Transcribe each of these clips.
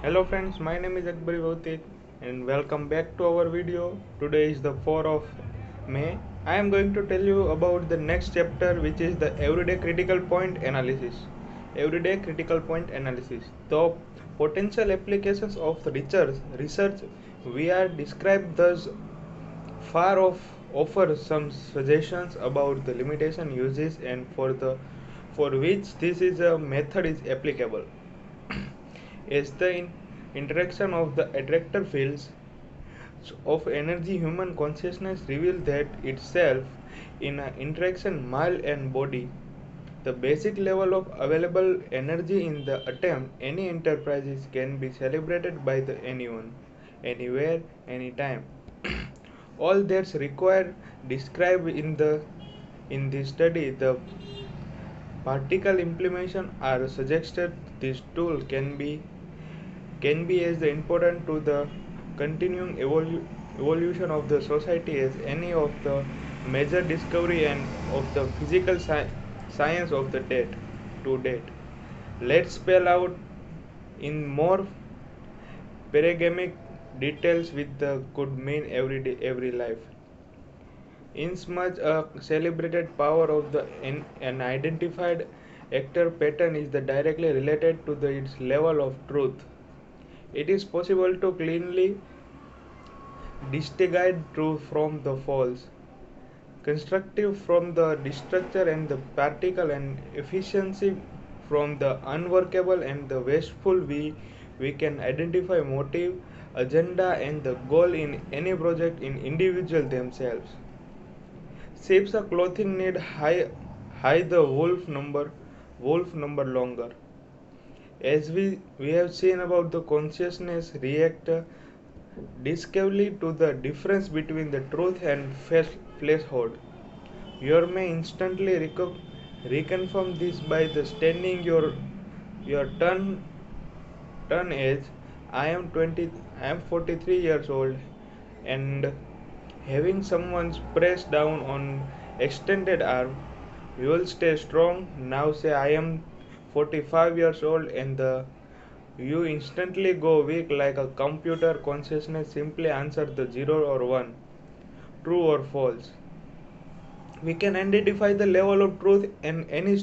Hello friends, my name is Bhautik and welcome back to our video. Today is the 4th of May. I am going to tell you about the next chapter, which is the everyday critical point analysis. Everyday critical point analysis. The potential applications of research we are described thus far off offer some suggestions about the limitation uses and for which this is a method is applicable. As the interaction of the attractor fields of energy human consciousness reveal that itself in an interaction mind and body, the basic level of available energy in the attempt any enterprises can be celebrated by the anyone, anywhere, anytime. All that's required described in this study, the particle implementation are suggested. This tool can be as important to the continuing evolution of the society as any of the major discovery and of the physical science of the date to date. Let's spell out in more paragamic details with the could mean every day every life. Inasmuch a celebrated power of the an identified actor pattern is the directly related to its level of truth. It is possible to cleanly distinguish true from the false, constructive from the destructive, and the practical and efficiency from the unworkable and the wasteful. We can identify motive, agenda, and the goal in any project in individual themselves. Shapes of clothing need high the wolf number longer. As we have seen about the consciousness react discoverably to the difference between the truth and falsehood. You may instantly reconfirm this by the standing your turn age. I am 43 years old and having someone press down on extended arm, you will stay strong. Now say I am 45 years old and the you instantly go weak like a computer consciousness simply answer the 0 or 1, true or false. We can identify the level of truth in any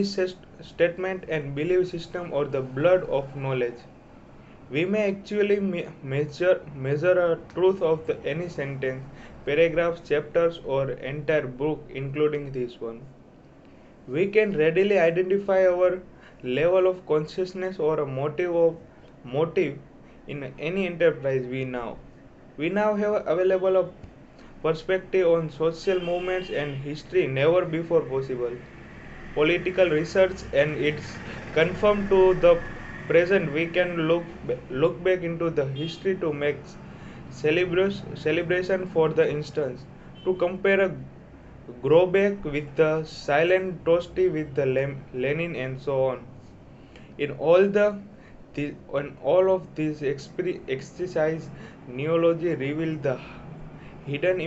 statement and belief system or the blood of knowledge. We may actually measure a truth of any sentence, paragraphs, chapters, or entire book, including this one. We can readily identify our level of consciousness or a motive in any enterprise we now have available a perspective on social movements and history never before possible. Political research and it's confirmed to the present. We can look back into the history to make celebration. For the instance, to compare a Grobek with the silent Tosti with the Lenin and so on. In all of this exercise, neology reveal the hidden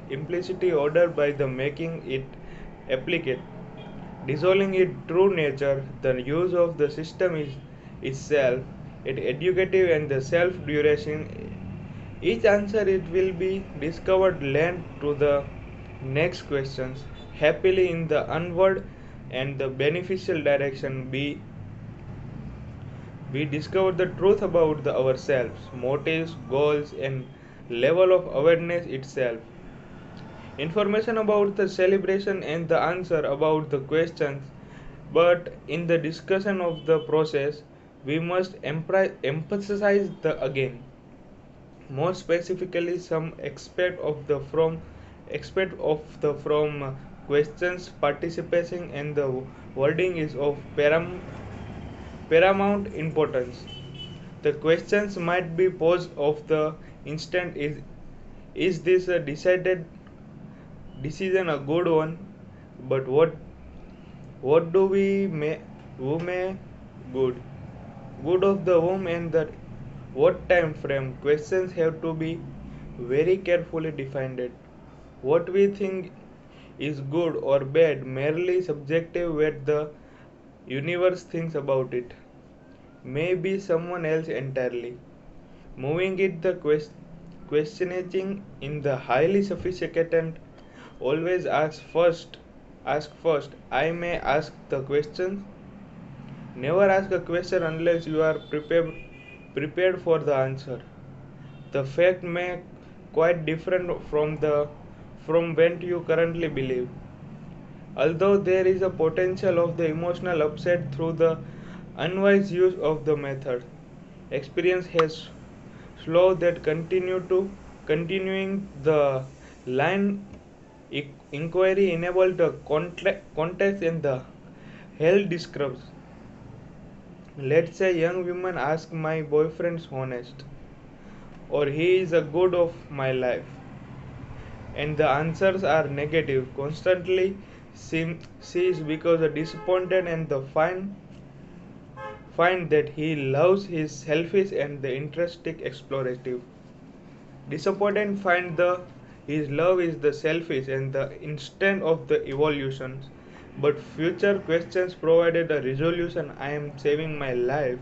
implicity order by the making it applicate, dissolving its true nature. The use of the system is itself, it educative and the self-duration. Each answer it will be discovered lend to the next questions happily in the onward and the beneficial direction. We discover the truth about ourselves, motives, goals, and level of awareness itself. Information about the celebration and the answer about the questions, but in the discussion of the process, we must emphasize the again. More specifically, some aspect of the from questions participation and the wording is of paramount importance. The questions might be posed of the instant is this a decided decision a good one, but what do we may whom may good good of the whom and the what time frame. Questions have to be very carefully defined. What we think is good or bad merely subjective what the universe thinks about it. may be someone else entirely. Moving it the questioning in the highly sophisticated always ask first. I may ask the question. Never ask a question unless you are prepared for the answer. The fact may quite different from what you currently believe. Although there is a potential of the emotional upset through the unwise use of the method, experience has slow that continuing the line inquiry enable the context in the hell describes. Let's say young woman ask my boyfriend's honest or he is a good of my life and the answers are negative constantly she is because disappointed and the find that he loves his selfish and the interesting explorative. Disappointed find the his love is the selfish and the instant of the evolutions. But future questions provided a resolution. I am saving my life,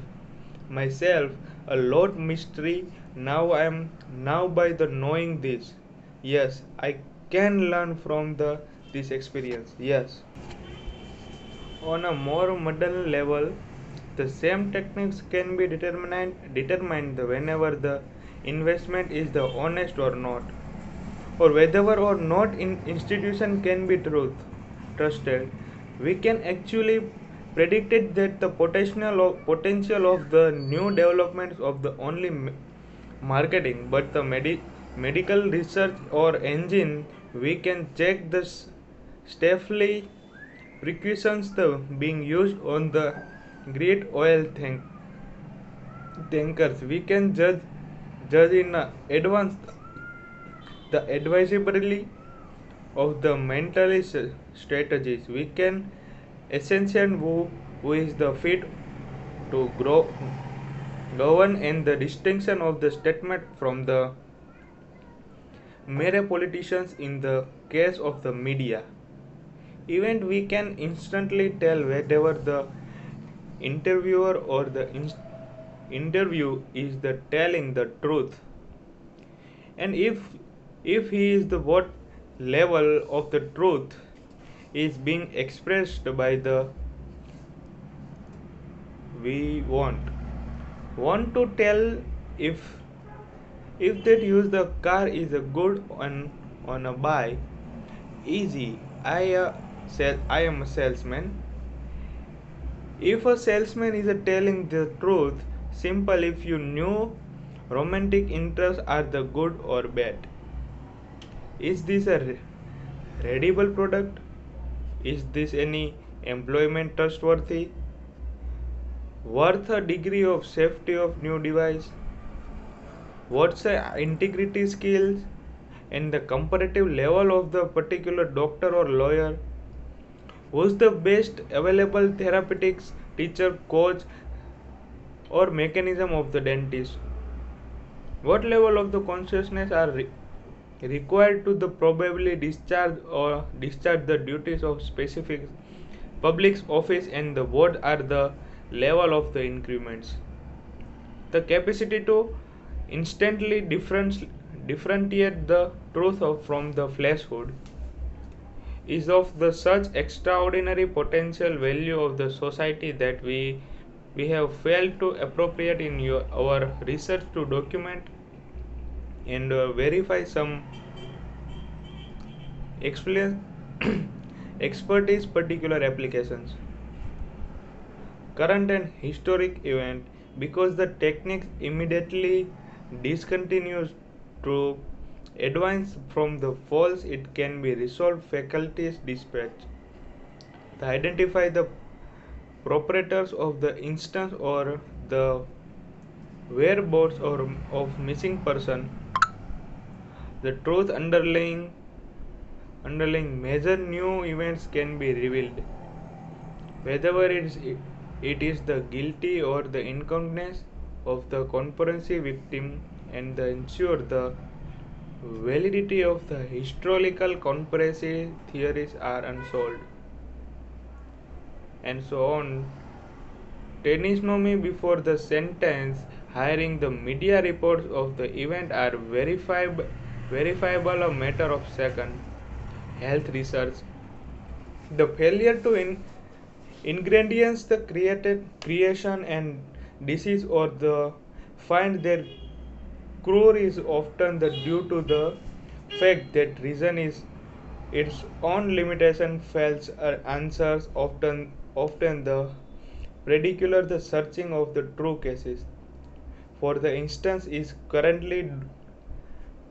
myself, a lot mystery. Now by the knowing this. Yes, I can learn from the this experience. Yes. On a more modern level, the same techniques can be determined whenever the investment is the honest or not, or whether or not in institution can be trusted. We can actually predict it that the potential of the new developments of the only marketing, but the medical research or engine we can check the safely precautions the being used on the great oil tankers. We can judge in advance the advisability of the mentalist strategies. We can ascension who is the fit to govern and the distinction of the statement from the mere politicians in the case of the media. Even we can instantly tell whether the interviewer or the interview is the telling the truth, and if he is the what level of the truth is being expressed by the we want to tell. If that use the car is a good on a buy easy. I am a salesman. If a salesman is telling the truth, simple. If you knew romantic interests are the good or bad, is this a readable product? Is this any employment trustworthy? Worth a degree of safety of new device? What's the integrity skills and the comparative level of the particular doctor or lawyer? Who's the best available therapeutics teacher, coach, or mechanism of the dentist? What level of the consciousness are required to the probably discharge the duties of specific public office, and the what are the level of the increments? The capacity to instantly differentiate the truth from the falsehood is of the such extraordinary potential value of the society that we have failed to appropriate in our research to document and verify some experience expertise particular applications current and historic event because the techniques immediately discontinues to advance from the false. It can be resolved faculties dispatch to identify the proprietors of the instance or the whereabouts or of missing person. The truth underlying major new events can be revealed, whether it is the guilty or the incognizance of the conspiracy victim, and the ensure the validity of the historical conspiracy theories are unsolved, and so on. Testimony before the sentence, hiring the media reports of the event are verifiable a matter of second. Health research. The failure to ingredients the created creation and disease or the find their cure is often the due to the fact that reason is its own limitation fails answers often the particular the searching of the true cases. For the instance is currently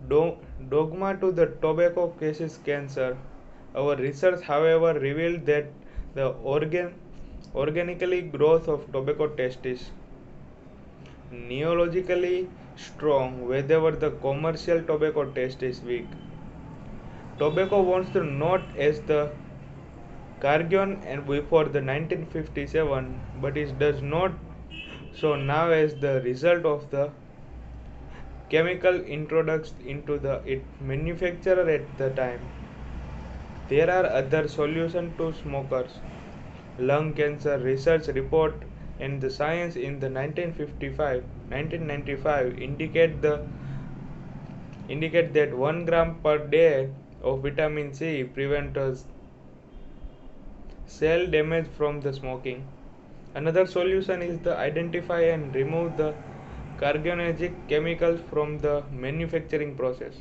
dogma to the tobacco cases cancer. Our research, however, revealed that the organically growth of tobacco taste is neologically strong wherever the commercial tobacco taste is weak. Tobacco wants to note as the Cargion and before the 1957, but it does not so now as the result of the chemical introduced into the it manufacturer at the time. There are other solutions to smokers. Lung cancer research report and the science in the 1995 indicate that 1 gram per day of vitamin C prevents cell damage from the smoking. Another solution is to identify and remove the carcinogenic chemicals from the manufacturing process.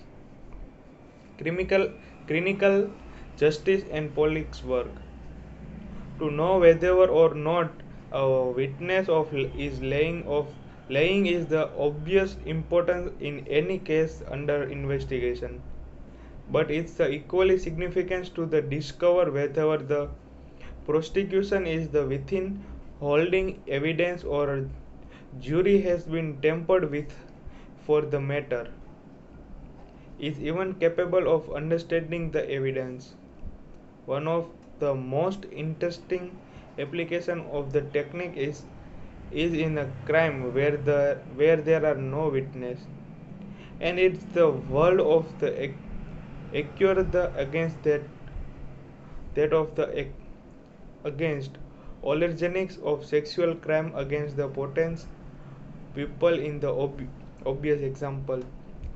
Clinical justice and police work. To know whether or not a witness of is laying is the obvious importance in any case under investigation. But it's the equally significant to the discover whether the prosecution is the within holding evidence or jury has been tampered with for the matter is even capable of understanding the evidence. One of the most interesting application of the technique is in a crime where there are no witness, and it's the world of the accure the against that of the against allergenics of sexual crime against the potential people in the obvious example.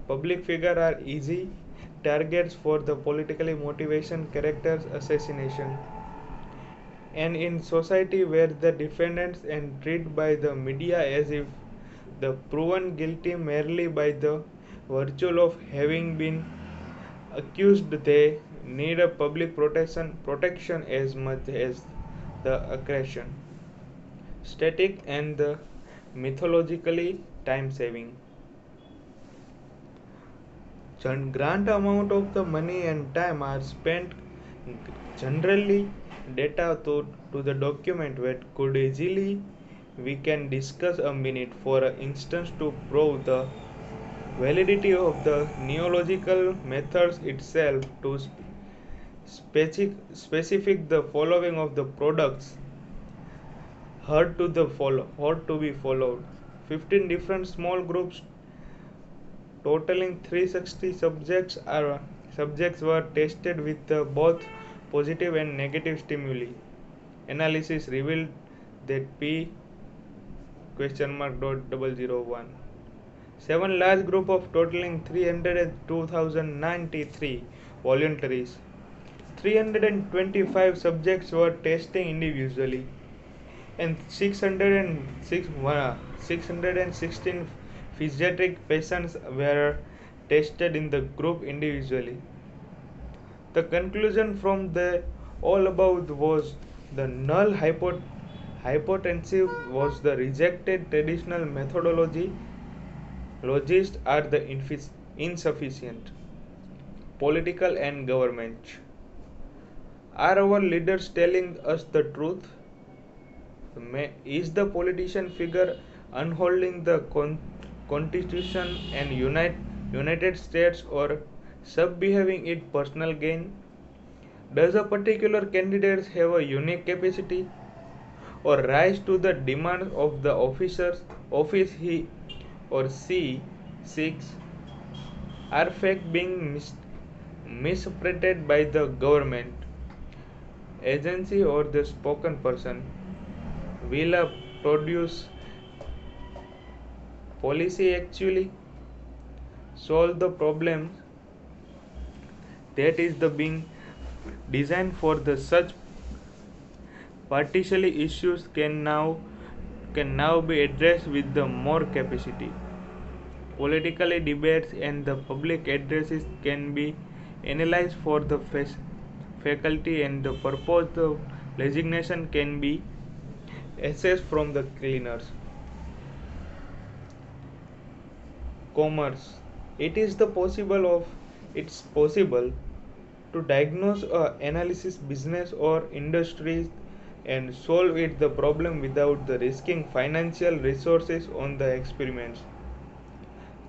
Public figures are easy targets for the politically motivation characters assassination. And in society where the defendants are treated by the media as if the proven guilty merely by the virtue of having been accused, they need a public protection as much as the aggression. Static and the mythologically time saving. Grant amount of the money and time are spent generally data to the document that could easily we can discuss a minute for instance to prove the validity of the neological methods itself to specific the following of the products heard to be followed. 15 different small groups totaling 360 subjects were tested with both positive and negative stimuli. Analysis revealed that p question mark dot 001 seven large group of totaling 302,093 voluntaries. 325 subjects were tested individually and 616 pediatric patients were tested in the group individually. The conclusion from the all above was the null hypothesis was the rejected traditional methodology. Logists are the insufficient. Political and government. Are our leaders telling us the truth? Is the politician figure unholding the Constitution and United States or sub-behaving it personal gain? Does a particular candidate have a unique capacity or rise to the demands of the office he or she seeks? Are facts being misinterpreted by the government agency or the spoken person? Will a produce policy actually solve the problems that is the being designed for the such partially issues can now be addressed with the more capacity. Politically debates and the public addresses can be analyzed for the faculty and the purpose of resignation can be assessed from the cleaners. Commerce. It's possible to diagnose a analysis business or industries and solve it the problem without the risking financial resources on the experiments.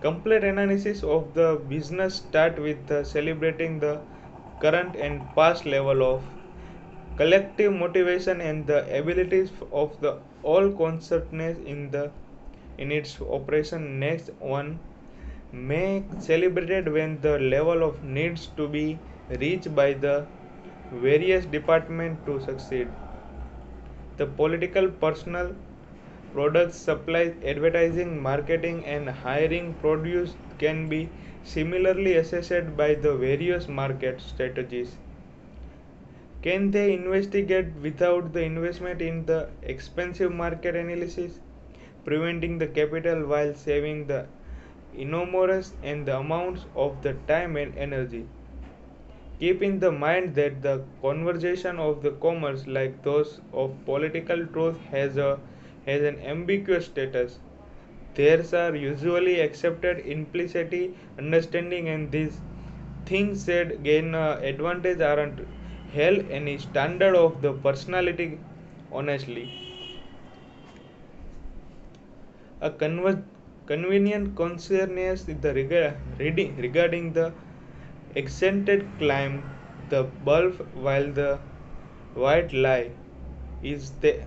Complete analysis of the business start with the celebrating the current and past level of collective motivation and the abilities of the all concerned in its operation. Next one may celebrated when the level of needs to be reached by the various departments to succeed. The political personnel, products, supplies, advertising, marketing, and hiring produce can be similarly assessed by the various market strategies. Can they investigate without the investment in the expensive market analysis, preventing the capital while saving the enormous and the amounts of the time and energy? Keep in the mind that the conversation of the commerce, like those of political truth, has an ambiguous status. There are usually accepted implicitly understanding, and these things said gain advantage aren't held any standard of the personality. Honestly, a convenient consciousness is the reading regarding the accented climb, the bulb, while the white lie is the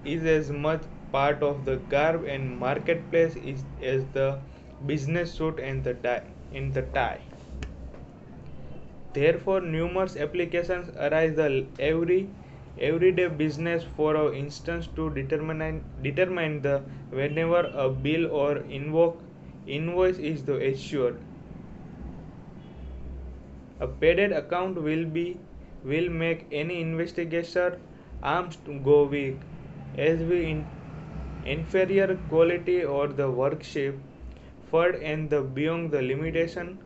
is as much part of the garb and marketplace is as the business suit and the tie. Therefore, numerous applications arise the everyday business. For instance, to determine the whenever a bill or invoice is the issued, a padded account will make any investigator arms to go weak, as we inferior quality or the workship furred and the beyond the limitation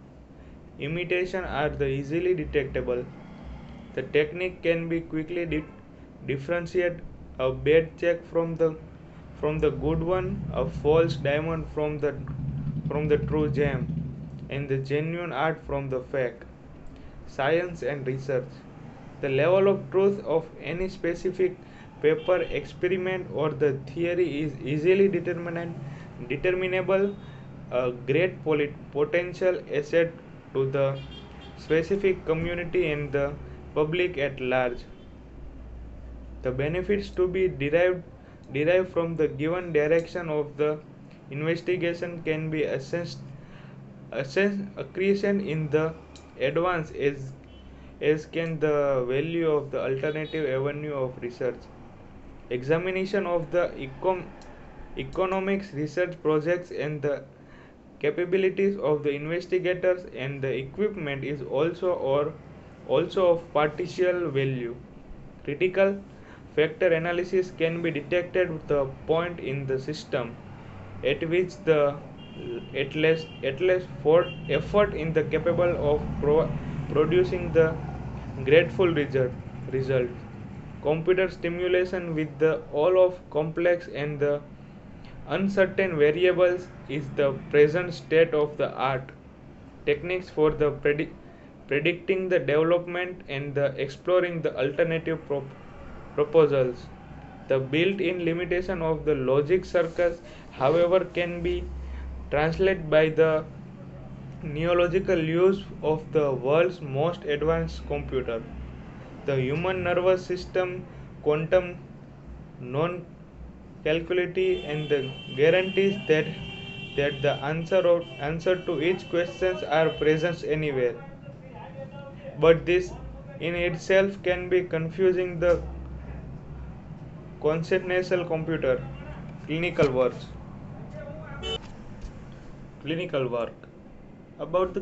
imitation are the easily detectable. The technique can be quickly differentiate a bad check from the good one, a false diamond from the true gem, and the genuine art from the fake. Science and research. The level of truth of any specific paper, experiment, or the theory is easily determinable, a great potential asset to the specific community and the public at large. The benefits to be derived from the given direction of the investigation can be accretion in the advance as can the value of the alternative avenue of research. Examination of the economics research projects and the capabilities of the investigators and the equipment is also of partial value. Critical factor analysis can be detected at the point in the system at which the at least for effort in the capable of producing the grateful result. Computer stimulation with the all of complex and the uncertain variables is the present state of the art. Techniques for the predicting the development and the exploring the alternative proposals. The built-in limitation of the logic circus, however, can be translated by the neological use of the world's most advanced computer. The human nervous system, quantum non-calculity, and the guarantees that the answer to each questions are present anywhere. But this in itself can be confusing the conceptual computer. Clinical works. Clinical work. About the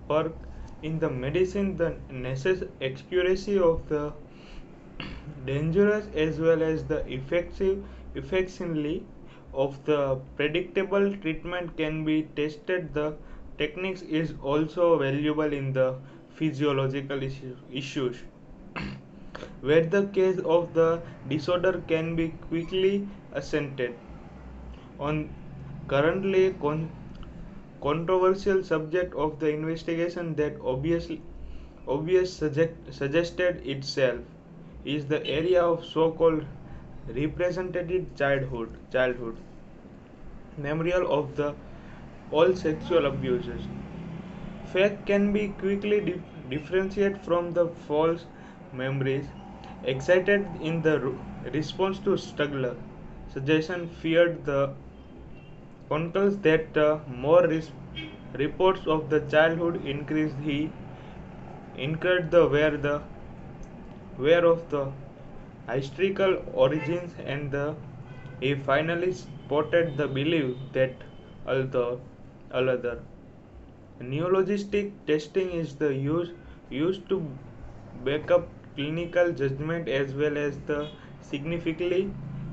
work in the medicine, the accuracy of the dangerous as well as the effective efficiency of the predictable treatment can be tested. The techniques is also valuable in the physiological issues where the case of the disorder can be quickly ascertained. On currently controversial subject of the investigation that suggested itself is the area of so-called representative childhood memorial of the all sexual abuses. Fact can be quickly differentiated from the false memories excited in the response to struggle. Suggestion feared the concludes that more reports of the childhood increased he incurred the where of the historical origins and he finally spotted the belief that although other neologistic testing is the used to back up clinical judgment as well as the significantly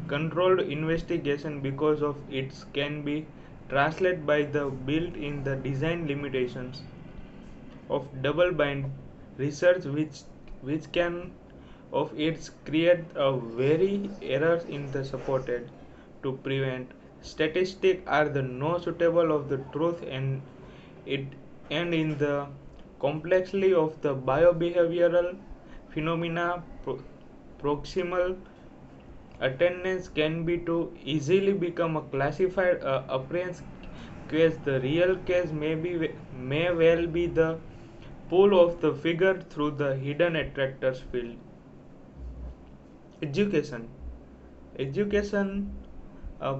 controlled investigation because of its can be translated by the built in the design limitations of double blind research which can of its create a very errors in the supported to prevent statistics are the no suitable of the truth it and in the complexity of the biobehavioral phenomena proximal attendance can be too easily become a classified appearance case. The real case may well be the pull of the figure through the hidden attractors field. Education. Education uh,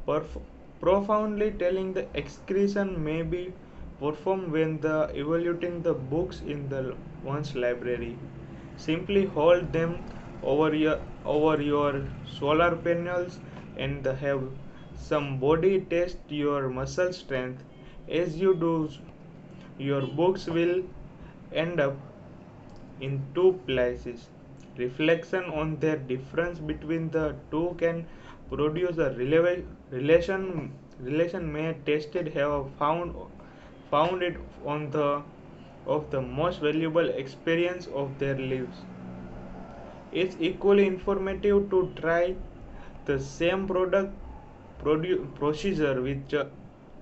perf- profoundly telling the excretion may be performed when the evaluating the books in the one's library. Simply hold them over your solar panels and have somebody test your muscle strength. As you do, your books will end up in two places. Reflection on their difference between the two can produce a relation may tested have found it on the of the most valuable experience of their lives. It's equally informative to try the same procedure with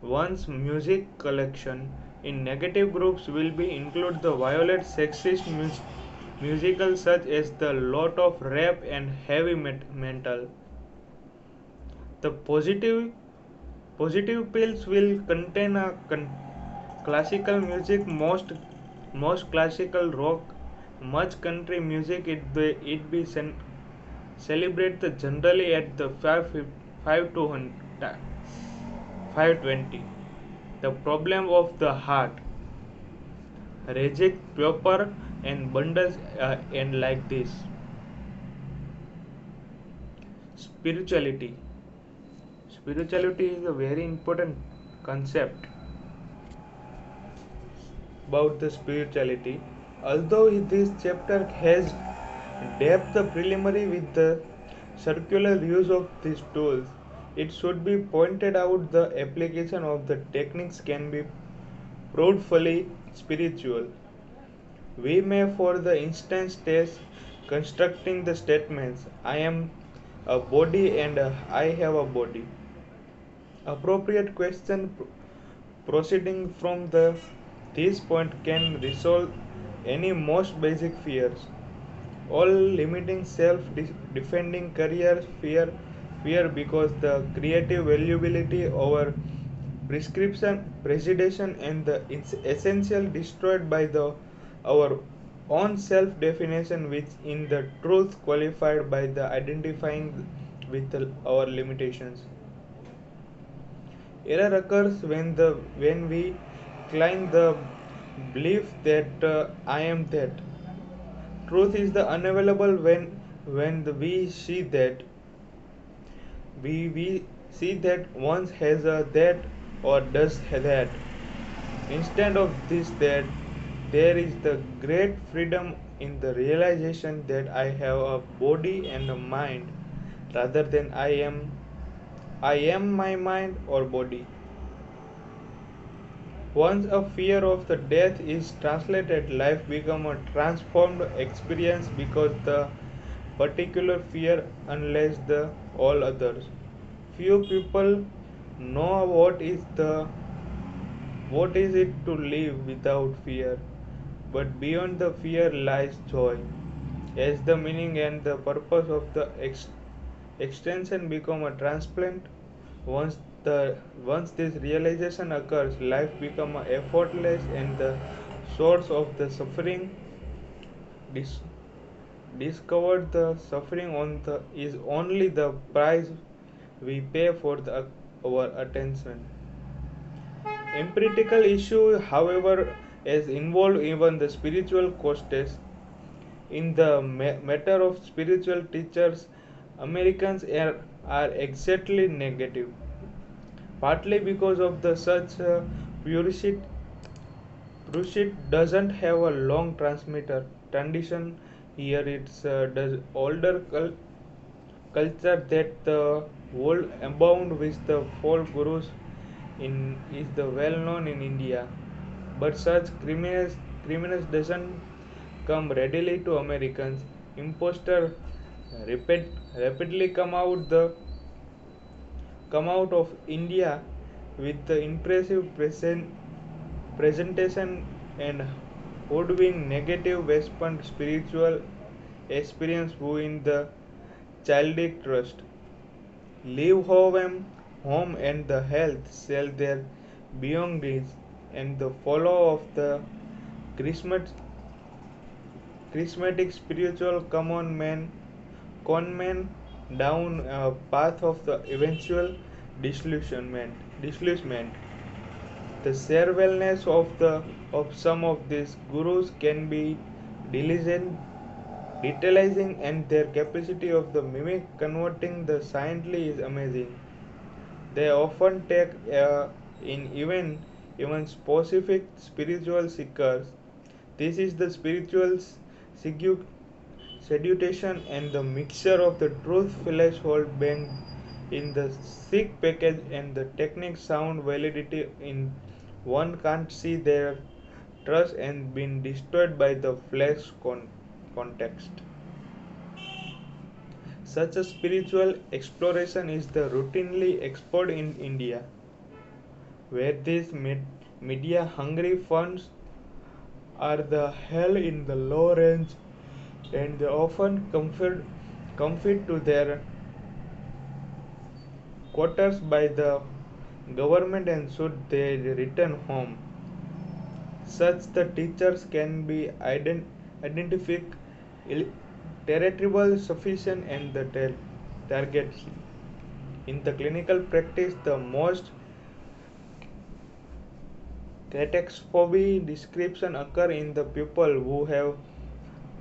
one's music collection. In negative groups will be include the violent sexist musicals such as the lot of rap and heavy metal. The positive pills will contain a classical music, most classical rock, much country music. It be celebrated generally at the 5 to 520. The problem of the heart reject proper and bundles and like this. Spirituality. Spirituality is a very important concept about the spirituality. Although this chapter has depth preliminary with the circular use of these tools, it should be pointed out the application of the techniques can be proudly spiritual. We may, for the instance, test constructing the statements I am a body and I have a body. Appropriate question proceeding from this point can resolve any most basic fears. All limiting self-defending career fear because the creative valuability over prescription precision and the essential destroyed by the our own self-definition which in the truth qualified by the identifying with our limitations. Error occurs when we climb the belief that I am that. Truth is the unavailable when we see that We see that one has a that or does that. Instead of this that, there is the great freedom in the realization that I have a body and a mind rather than I am my mind or body. Once a fear of the death is translated, life becomes a transformed experience because the particular fear unless the all others. Few people know what is it to live without fear, but beyond the fear lies joy. As the meaning and the purpose of the extension become a transplant, once the once this realization occurs, life becomes effortless and the source of the suffering dis- discovered the suffering on the is only the price we pay for our attention. Empirical issue, however, has involved even the spiritual costs. In the matter of spiritual teachers, Americans are exactly negative, partly because of the such pursuit doesn't have a long transmitter tradition here. It's does older culture that the world abound with the folk gurus in is the well known in India, but such criminals doesn't come readily to Americans. Imposter rapidly come out of India with the impressive presentation and hoodwink negative Western spiritual experience who in the childish trust. Leave home and the health sell their belongings and the follow of the charismatic, charismatic spiritual conman down a path of the eventual disillusionment. The sheer wellness of some of these gurus can be diligent, detailing, and their capacity of the mimic converting the saintly is amazing. They often take in even specific spiritual seekers. This is the spiritual sedu- seduction and the mixture of the truth flesh hold bang in the sick package and the technique sound validity in one can't see their trust and been destroyed by the flesh context. Such a spiritual exploration is the routinely explored in India, where these media hungry funds are the hell in the low range and they often comfort to their quarters by the government and should they return home. Such the teachers can be identified terrible sufficient and the targets. In the clinical practice, the most catastrophe description occur in the people who have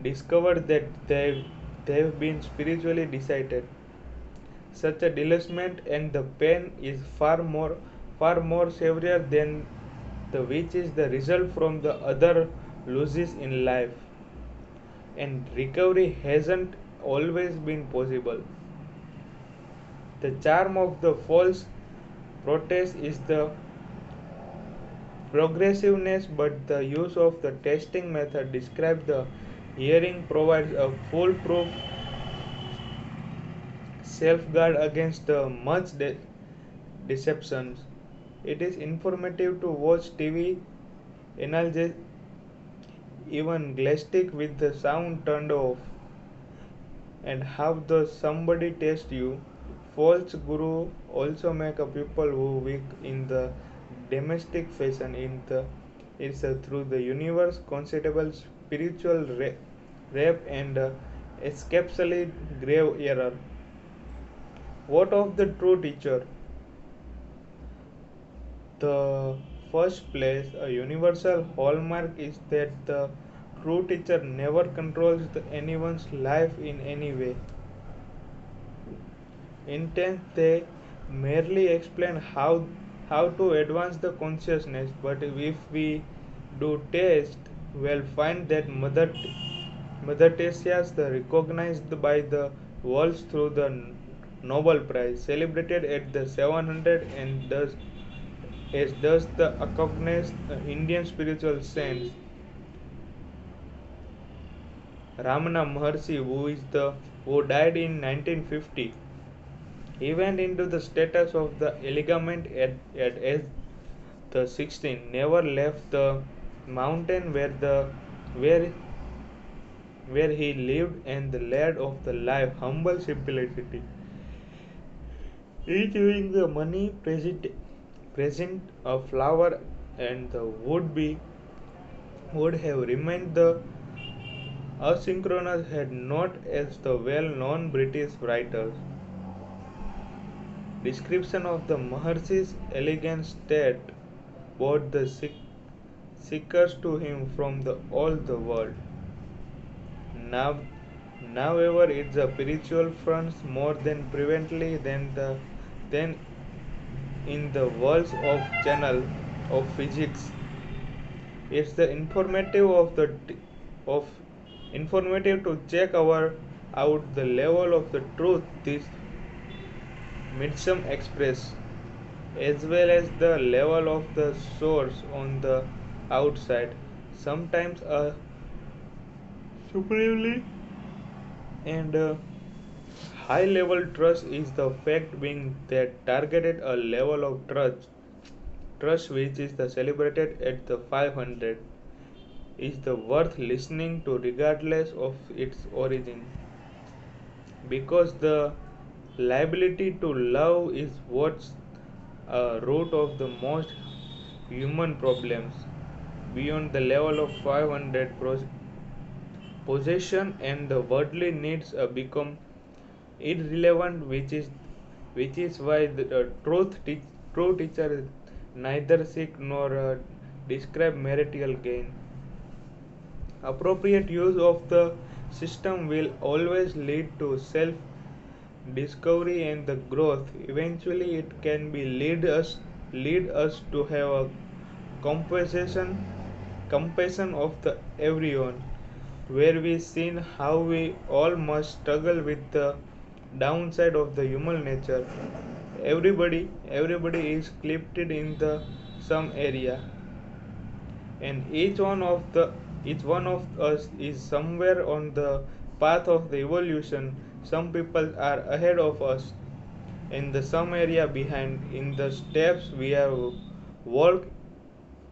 discovered that they've been spiritually decided. Such a delusionment and the pain is far more severe than the which is the result from the other losses in life. And recovery hasn't always been possible. The charm of the false protest is the progressiveness, but the use of the testing method described the hearing provides a foolproof safeguard against the much deceptions. It is informative to watch TV analysis even glastic with the sound turned off and have the somebody test you. False guru also make a people who weak in the domestic fashion in the it's through the universe conceivable spiritual rape and escapesally grave error. What of the true teacher? The first place, a universal hallmark is that the true teacher never controls anyone's life in any way. intent. They merely explain how to advance the consciousness. But if we do test, we'll find that Mother Teresa, the recognized by the world through the Nobel Prize, celebrated at the 700, and thus as does the recognized Indian spiritual saints Ramana Maharshi, who died in 1950. He went into the status of the elegant at age the 16, never left the mountain where where he lived, and the lad of the life, humble simplicity. Each the money present a flower, and the would have remained the asynchronous had not, as the well-known British writers description of the Maharshi's elegant state brought the seekers to him from all the world. Now, however, it's a spiritual front more than prevalently than in the worlds of channel of physics. It's the of informative to check out the level of the truth this medium express, as well as the level of the source on the outside. Sometimes a supremely and high level trust is the fact being that targeted a level of trust which is the celebrated at the 500 is the worth listening to regardless of its origin, because the liability to love is what's a root of the most human problems. Beyond the level of 500, possession and the worldly needs become irrelevant, which is why the true teacher neither seek nor describe marital gain. Appropriate use of the system will always lead to self discovery and the growth. Eventually, it can be lead us to have a compassion compassion of the everyone, where we seen how we all must struggle with the downside of the human nature. Everybody is clipped in the some area, and each one of us is somewhere on the path of the evolution. Some people are ahead of us in the some area behind. In the steps we have walked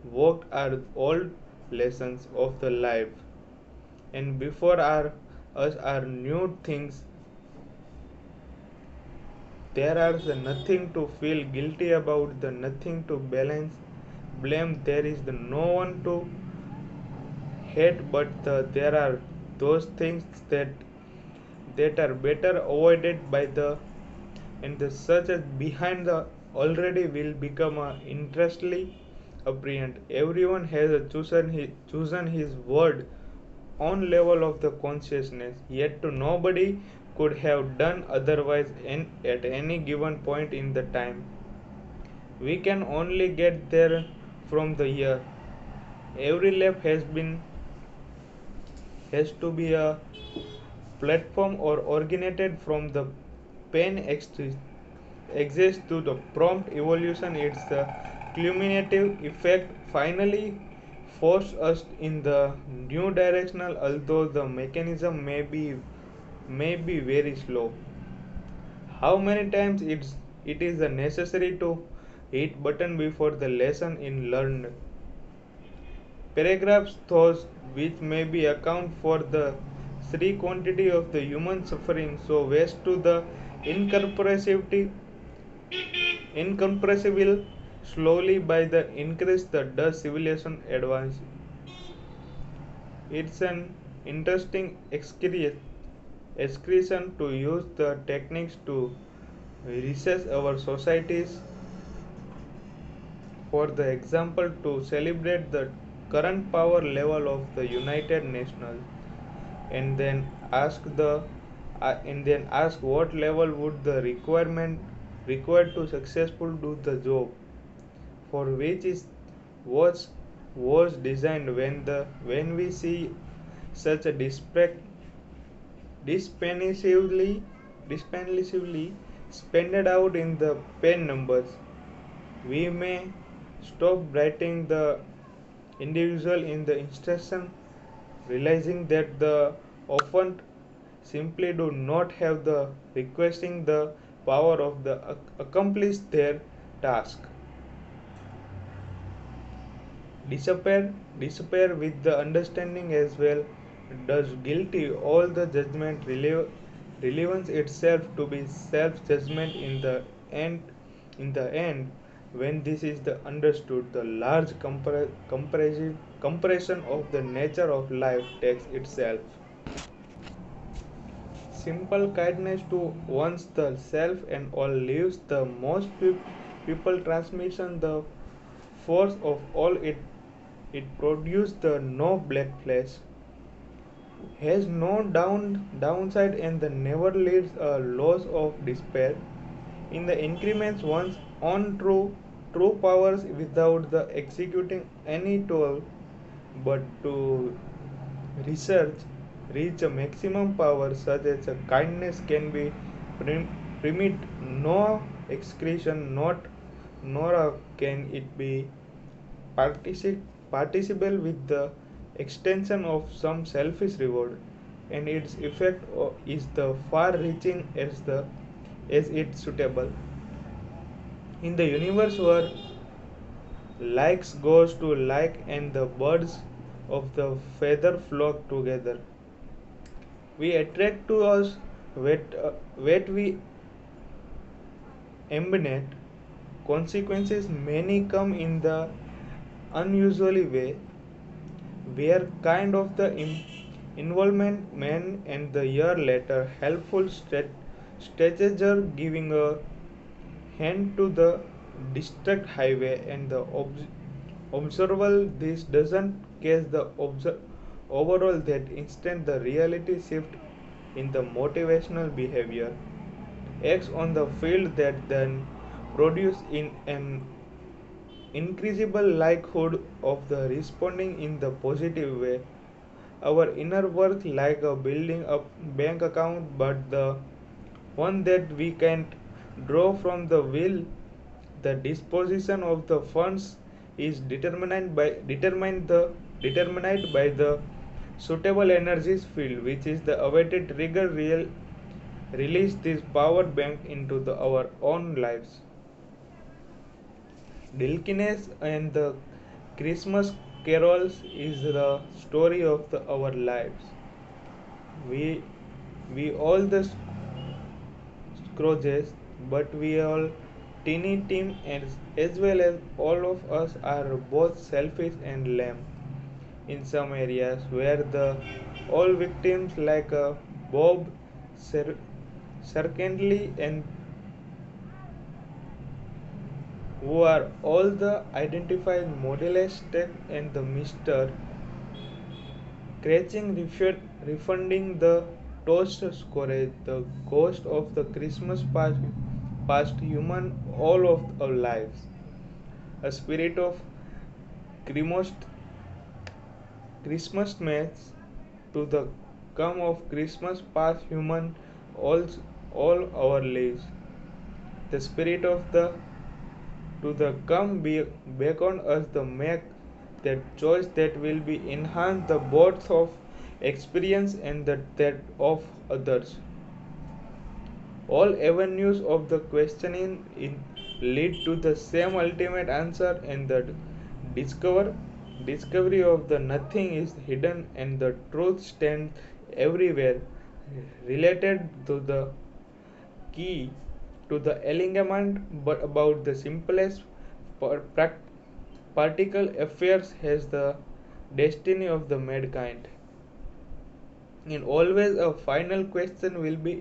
walked are old lessons of the life, and before us are new things. There are the nothing to feel guilty about, the nothing to balance blame. There is the no one to hate, but there are those things that are better avoided by the, and the such as behind the already will become interestly apparent. Everyone has chosen his word on level of the consciousness, yet to nobody could have done otherwise at any given point in the time. We can only get there from the year. Every lap has to be a platform or originated from the pain exists to the prompt evolution. It's the cumulative effect finally force us in the new directional, although the mechanism may be very slow. How many times it is necessary to hit button before the lesson in learned paragraphs, those which may be account for the sheer quantity of the human suffering, so vast to the incomprehensible incompressible slowly by the increase the does civilization advance. It's an interesting excretion to use the techniques to research our societies. For the example, to celebrate the current power level of the United Nations, and then and then ask what level would the requirement required to successfully do the job for which is was was designed. When we see such a dispensively dispensively spended out in the pen numbers, we may stop writing the individual in the instruction, realizing that the often simply do not have the requesting the power of the accomplish their task. Disappear with the understanding as well. Does guilty all the judgment relevance itself to be self judgment in the end, when this is the understood, the large comparison of the nature of life takes itself. Simple kindness to one's the self and all leaves the most people transmission the force of all it produced the no black flesh, has no downside and the never leads a loss of despair in the increments one's own true powers without the executing any tool but to research reach a maximum power such as a kindness can be permit no excretion not nor can it be participle with the extension of some selfish reward, and its effect is the far reaching as it suitable in the universe where likes goes to like and the birds of the feather flock together. We attract to us what we emanate. Consequences many come in the unusually way were kind of the involvement man, and the year later helpful strateger giving a hand to the district highway and the observable this doesn't catch the overall that instant the reality shift in the motivational behavior acts on the field that then produce in an increasable likelihood of the responding in the positive way. Our inner work like a building a bank account, but the one that we can't draw from the will. The disposition of the funds is determined by the suitable energies field, which is the awaited trigger release this power bank into our own lives. Dilkiness and the Christmas carols is the story of our lives. We we all the Scrooges, but we all teeny team as well as all of us are both selfish and lame in some areas where the all victims like Bob certainly and who are all the identified modelist step and the Mr. Cratching refunding the toast scourge, the ghost of the past human all of our lives. A spirit of Christmas Christmas match to the come of Christmas past human all our lives. The spirit of the to the come be beckon us the make that choice that will be enhance the both of experience and that of others. All avenues of the questioning lead to the same ultimate answer, and the discover discovery of the nothing is hidden and the truth stands everywhere, related to the key to the element but about the simplest particle affairs has the destiny of the mankind. And always a final question will be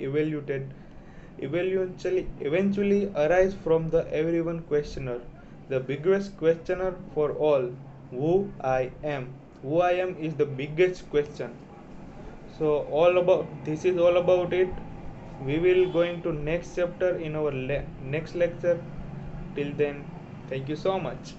eventually arise from the everyone questioner, the biggest questioner for all, who I am. Who I am is the biggest question. So all about this is all about it. We will going to next chapter in our next lecture. Till then, thank you so much.